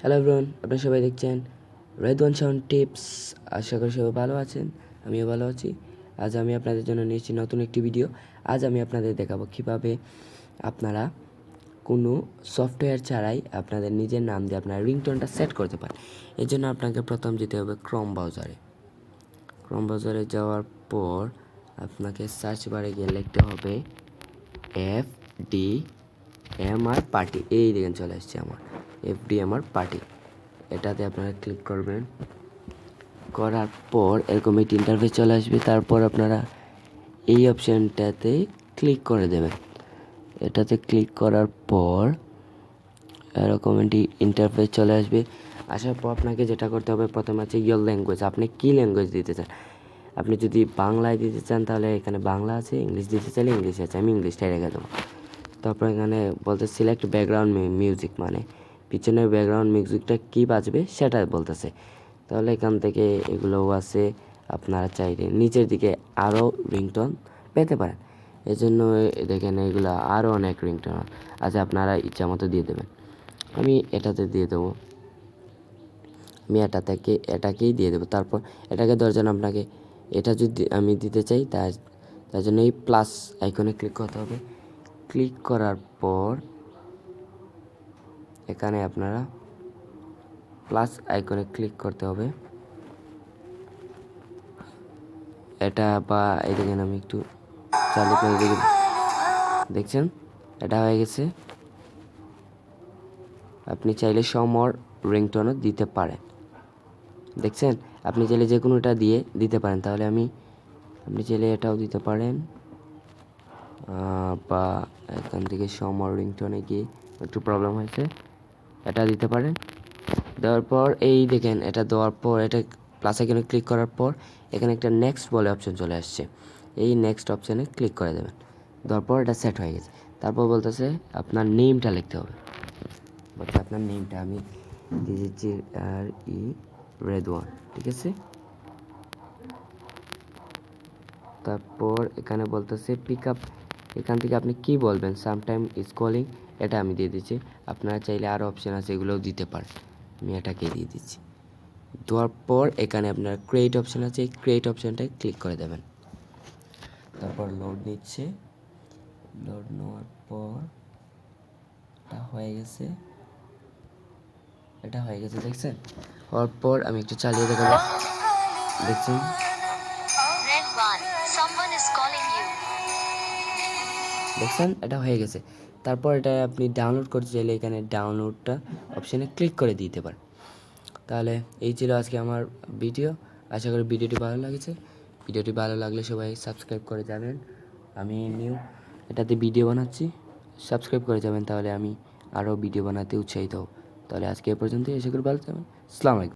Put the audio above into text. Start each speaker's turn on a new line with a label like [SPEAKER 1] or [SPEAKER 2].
[SPEAKER 1] Hello everyone, আপনারা সবাই দেখছেন রেদওয়ান শাওন টিপস। আশা করি সবাই ভালো আছেন, আমিও ভালো আছি। আজ আমি আপনাদের জন্য নিয়েছি নতুন একটি ভিডিও। আজ আমি আপনাদের দেখাবো কীভাবে আপনারা কোনো সফটওয়্যার ছাড়াই আপনাদের নিজের নাম দিয়ে আপনার রিংটোনটা সেট করতে পারেন। এর জন্য আপনাকে প্রথম যেতে হবে ক্রোম ব্রাউজারে যাওয়ার পর আপনাকে সার্চ বারে গিয়ে লিখতে হবে FDMR পার্টি। এই দেখেন চলে আসছে আমার FDMR পার্টি। এটাতে আপনারা ক্লিক করবেন। করার পর এরকম একটি ইন্টারফেস চলে আসবে। তারপর আপনারা এই অপশানটাতে ক্লিক করে দেবেন। এটাতে ক্লিক করার পর এরকম একটি ইন্টারফেস চলে আসবে। আসার পর আপনাকে যেটা করতে হবে, প্রথমে আছে ইয়োর ল্যাঙ্গুয়েজ। আপনি কী ল্যাঙ্গুয়েজ দিতে চান? আপনি যদি বাংলায় দিতে চান তাহলে এখানে বাংলা আছে, ইংলিশ দিতে চাইলে ইংলিশ আছে, আমি ইংলিশটাই রেখে দেবো। তারপর এখানে বলতে সিলেক্ট ব্যাকগ্রাউন্ড মিউজিক, মানে পিছনের ব্যাকগ্রাউন্ড মিউজিকটা কী বাজবে সেটা বলতেছে। তাহলে এখান থেকে এগুলোও আছে। আপনারা চাইলে নিচের দিকে আরও রিংটোন পেতে পারেন। এই জন্য দেখেন এগুলো আরও অনেক রিংটোন আছে, আপনারা ইচ্ছা মতো দিয়ে দেবেন। আমি এটাতে দিয়ে দেবো, আমি এটাকেই দিয়ে দেবো। তারপর এটাকে দরজান আপনাকে এটা যদি আমি দিতে চাই তার জন্য এই প্লাস আইকনে ক্লিক করতে হবে। ক্লিক করার পর এখানে আপনারা প্লাস আইকনে ক্লিক করতে হবে। এটা বা এই দেখেন আমি একটু চালু করে দেখি, দেখছেন এটা হয়ে গেছে। আপনি চাইলে সমর রিংটোনও দিতে পারেন, দেখছেন। আপনি চাইলে যে কোনোটা দিয়ে দিতে পারেন। তাহলে আপনি চাইলে এটাও দিতে পারেন, বা এখান থেকে সমর রিংটোনে গিয়ে একটু প্রবলেম হয়েছে, এটা দিতে পারেন। দেওয়ার পর এই দেখেন এটা দেওয়ার পর এটা প্লাস আইকনে ক্লিক করার পর এখানে একটা নেক্সট বলে অপশন চলে আসছে। এই নেক্সট অপশানে ক্লিক করে দেবেন। দেওয়ার পর এটা সেট হয়ে গেছে। তারপর বলতেছে আপনার নেমটা লিখতে হবে। বলতে আপনার নেমটা আমি দিয়ে দিচ্ছি রেদওয়ান, ঠিক আছে। তারপর এখানে বলতেছে পিক আপ, এখান থেকে আপনি কি বলবেন, সামটাইম ইজ কলিং, এটা আমি দিয়ে দিচ্ছি। আপনারা চাইলে আরও অপশান আছে, এগুলোও দিতে পারেন। আমি এটাকে দিয়ে দিচ্ছি। দেওয়ার পর এখানে আপনার ক্রিয়েট অপশান আছে, এই ক্রিয়েট অপশানটায় ক্লিক করে দেবেন। তারপর লোড নিচ্ছে, লোড নেওয়ার পর এটা হয়ে গেছে, দেখছেন। হওয়ার পর আমি একটু চালিয়ে দেখাবো, দেখছেন এটা হয়ে গেছে। তারপর এটা আপনি ডাউনলোড করতে চাইলে এখানে ডাউনলোডটা অপশানে ক্লিক করে দিতে পারেন। তাহলে এই ছিল আজকে আমার ভিডিও। আশা করি ভিডিওটি ভালো লাগছে। ভিডিওটি ভালো লাগলে সবাই সাবস্ক্রাইব করে যাবেন। আমি এটাতে ভিডিও বানাচ্ছি, সাবস্ক্রাইব করে যাবেন, তাহলে আমি আরও ভিডিও বানাতে উৎসাহিত হব। তাহলে আজকে এ পর্যন্তই। আশা করি ভালো থাকবেন। আসসালামু আলাইকুম।